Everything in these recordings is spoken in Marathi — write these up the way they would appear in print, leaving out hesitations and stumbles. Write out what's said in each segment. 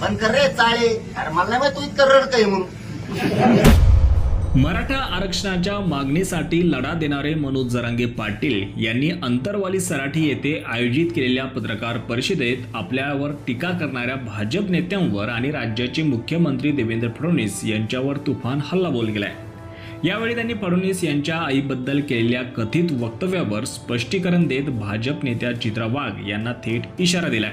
पण कर रे चाळे, अरे मला नाही माहित तू इतकं रडतय म्हणून. मराठा आरक्षणाच्या मागणीसाठी लढा देणारे मनोज जरांगे पाटील यांनी अंतरवाली सराठी येथे आयोजित केलेल्या पत्रकार परिषदेत आपल्यावर टीका करणाऱ्या भाजप नेत्यांवर आणि राज्याचे मुख्यमंत्री देवेंद्र फडणवीस यांच्यावर तुफान हल्लाबोल केलाय. यावेळी त्यांनी फडणवीस यांच्या आईबद्दल केलेल्या कथित वक्तव्यावर स्पष्टीकरण देत भाजप नेत्या चित्रा वाघ यांना थेट इशारा दिलाय.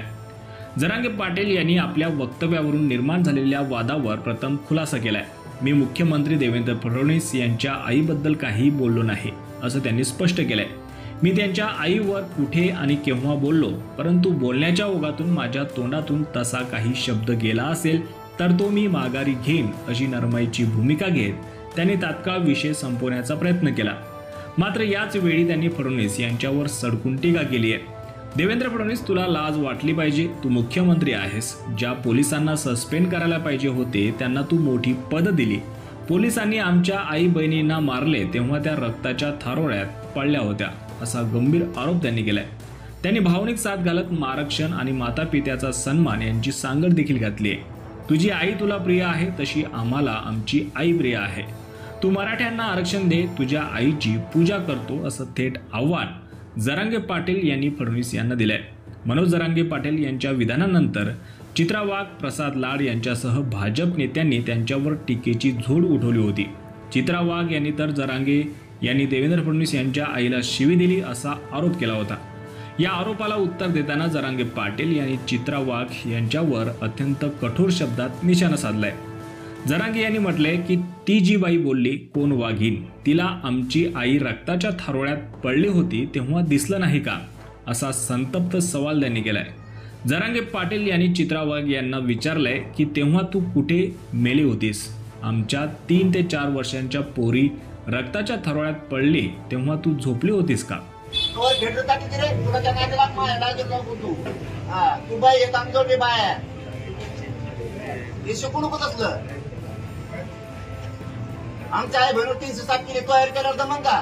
जरांगे पाटील यांनी आपल्या वक्तव्यावरून निर्माण झालेल्या वादावर प्रथम खुलासा केलाय. मी मुख्यमंत्री देवेंद्र फडणवीस यांच्या आईबद्दल काही बोललो नाही असं त्यांनी स्पष्ट केलंय. मी त्यांच्या आईवर कुठे आणि केव्हा बोललो, परंतु बोलण्याच्या ओघातून माझ्या तोंडातून तसा काही शब्द गेला असेल तर तो मी माघारी घेईन अशी नरमाईची भूमिका घेत त्यांनी तात्काळ विषय संपवण्याचा प्रयत्न केला. मात्र याच वेळी त्यांनी फडणवीस यांच्यावर सडकून टीका केली आहे. देवेंद्र फडणवीस, तुला लाज वाटली पाहिजे. तू मुख्यमंत्री आहेस. ज्या पोलिसांना सस्पेंड करायला पाहिजे होते त्यांना तू मोठी पद दिली. पोलिसांनी आमच्या आई बहिणींना मारले तेव्हा त्या रक्ताच्या थारोळ्यात पडल्या होत्या असा गंभीर आरोप त्यांनी केलाय. त्यांनी भावनिक साथ घालत आरक्षण आणि माता पित्याचा सन्मान यांची सांगड देखील घातली आहे. तुझी आई तुला प्रिय आहे तशी आम्हाला आमची आई प्रिय आहे. तू मराठ्यांना आरक्षण दे, तुझ्या आईची पूजा करतो असं थेट आव्हान जरांगे पाटील यांनी फडणवीस यांना दिलंय. मनोज जरांगे पाटील यांच्या विधानानंतर चित्रा वाघ, प्रसाद लाड यांच्यासह भाजप नेत्यांनी त्यांच्यावर टीकेची झोड उठवली होती. चित्रा वाघ यांनी तर जरांगे यांनी देवेंद्र फडणवीस यांच्या आईला शिवी दिली असा आरोप केला होता. या आरोपाला उत्तर देताना जरांगे पाटील यांनी चित्रा वाघ यांच्यावर अत्यंत कठोर शब्दात निशाणा साधलाय. जरांगे यांनी म्हटलंय की ती जी बाई बोलली कोण वाघीण, तिला आमची आई रक्ताच्या थारोळ्यात पडली होती तेव्हा दिसलं नाही का, असा संतप्त सवाल त्यांनी केलाय. जरांगे पाटील यांनी चित्रा वाघ यांना विचारलंय की तेव्हा तू कुठे मेली होतीस? आमच्या 3 ते 4 वर्षांच्या पोरी रक्ताच्या थारोळ्यात पडली तेव्हा तू झोपली होतीस का? आमच्या आई बहिणी 307 किलो तयार केल्यावर जमन का?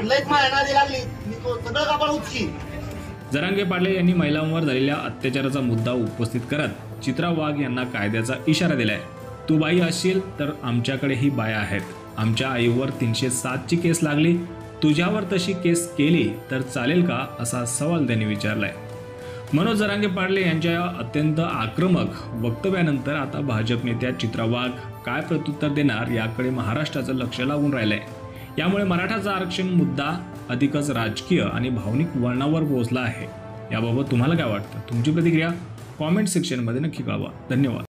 लईच मायनादी लागली सगळं कापड उचकी. जरांगे पाटील यांनी महिलांवर झालेल्या अत्याचाराचा मुद्दा उपस्थित करत चित्रा वाघ यांना कायद्याचा इशारा दिलाय. तू बाई असशील तर आमच्याकडेही बाया आहेत. आमच्या आईवर 307 ची केस लागली, तुझ्यावर तशी केस केली तर चालेल का, असा सवाल त्यांनी विचारलाय. मनोज जरांगे पाटील यांच्या या अत्यंत आक्रमक वक्तव्यानंतर आता भाजप नेत्या चित्रा वाघ काय प्रत्युत्तर देणार याकडे महाराष्ट्राचं लक्ष लागून राहिलंय. यामुळे मराठाचा आरक्षण मुद्दा अधिकच राजकीय आणि भावनिक वळणावर पोहोचला आहे. याबाबत तुम्हाला काय वाटतं? तुमची प्रतिक्रिया कॉमेंट सेक्शनमध्ये नक्की कळवा. धन्यवाद.